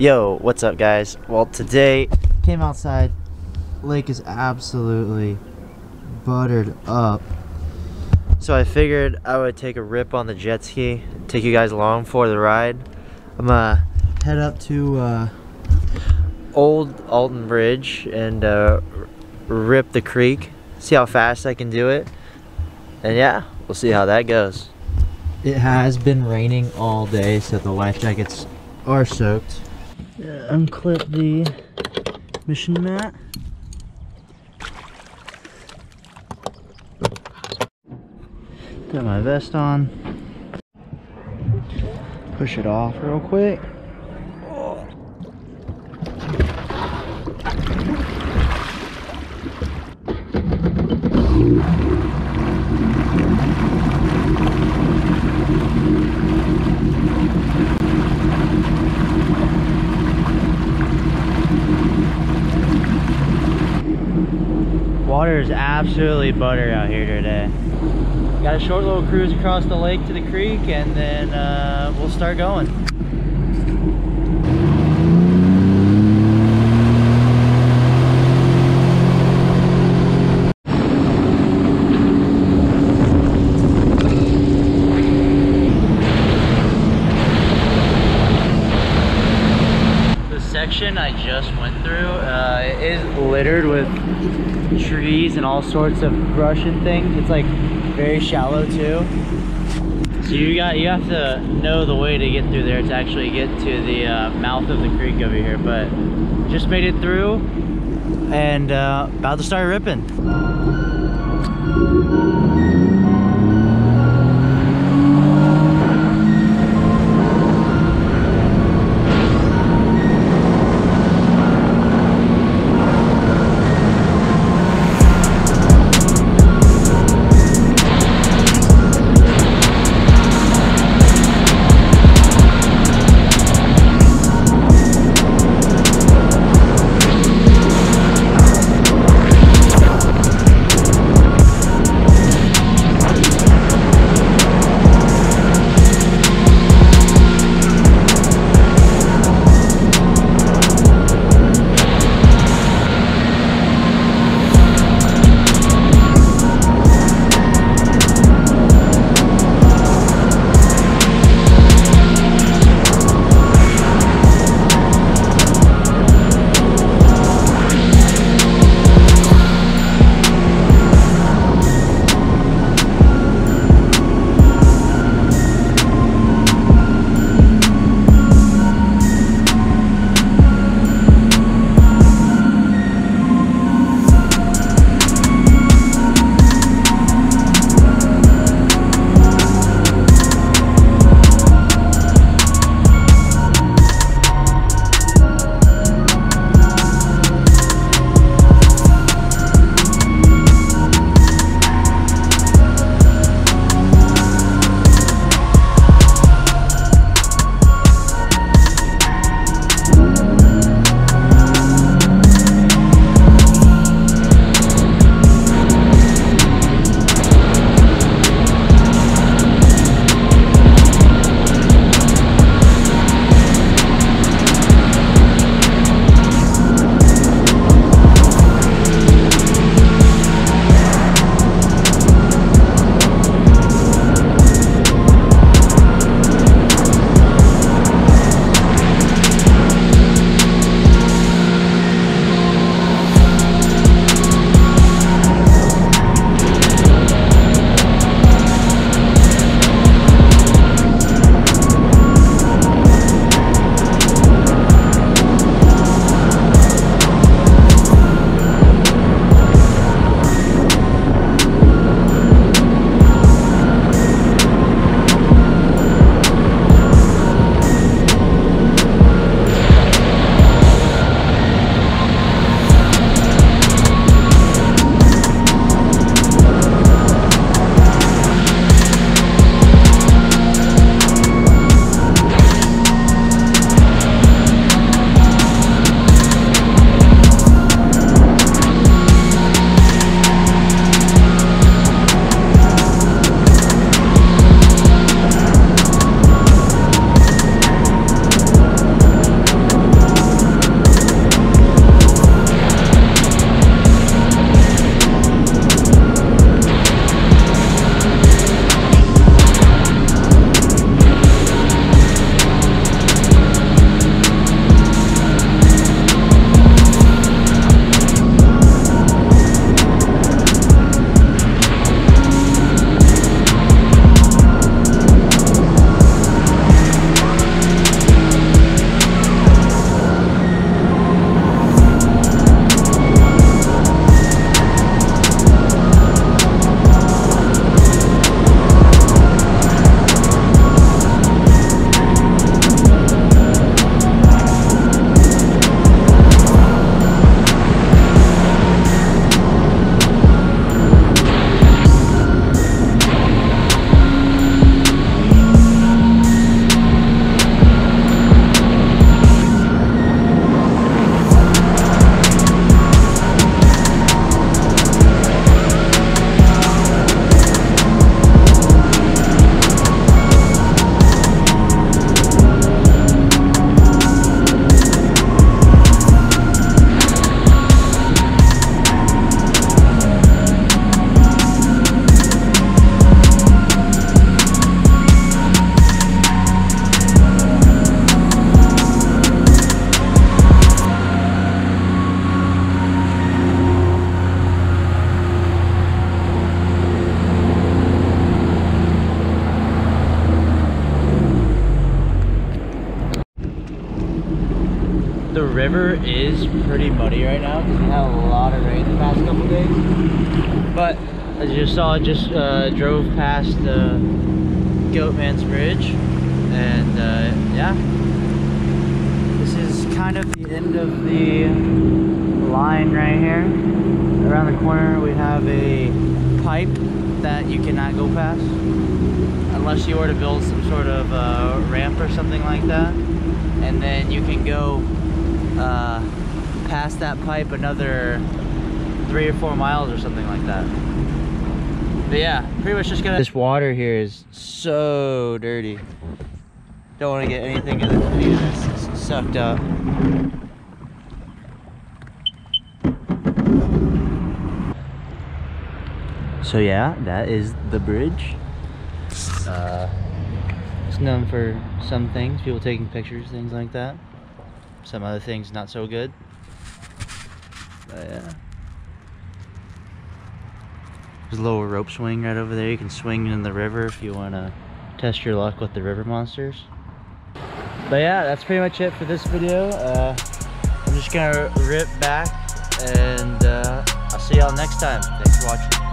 Yo, what's up guys? Well, today came outside. Lake is absolutely buttered up, so I figured I would take a rip on the jet ski, take you guys along for the ride. I'm gonna head up to Old Alton Bridge and rip the creek, see how fast I can do it, and yeah, we'll see how that goes. It has been raining all day, so the life jackets are soaked. Unclip the mission mat. Got my vest on. Push it off real quick. Water is absolutely butter out here today. Got a short little cruise across the lake to the creek, and then we'll start going. The section I just went through is littered with trees and all sorts of brush and things. It's like very shallow too, so you have to know the way to get through there to actually get to the mouth of the creek over here. But just made it through and about to start ripping. The river is pretty muddy right now because we had a lot of rain the past couple days. But as you saw, I just drove past Goatman's Bridge, and yeah, this is kind of the end of the line right here. Around the corner we have a pipe that you cannot go past unless you were to build some sort of ramp or something like that, and then you can go past that pipe another 3 or 4 miles or something like that. But yeah, pretty much just gonna... This water here is so dirty. Don't want to get anything in the penis. It's sucked up. So yeah, that is the bridge. It's known for some things, people taking pictures, things like that. Some other things not so good. But yeah. There's a little rope swing right over there. You can swing in the river if you want to test your luck with the river monsters. But yeah, that's pretty much it for this video. I'm just gonna rip back, and I'll see y'all next time. Thanks for watching.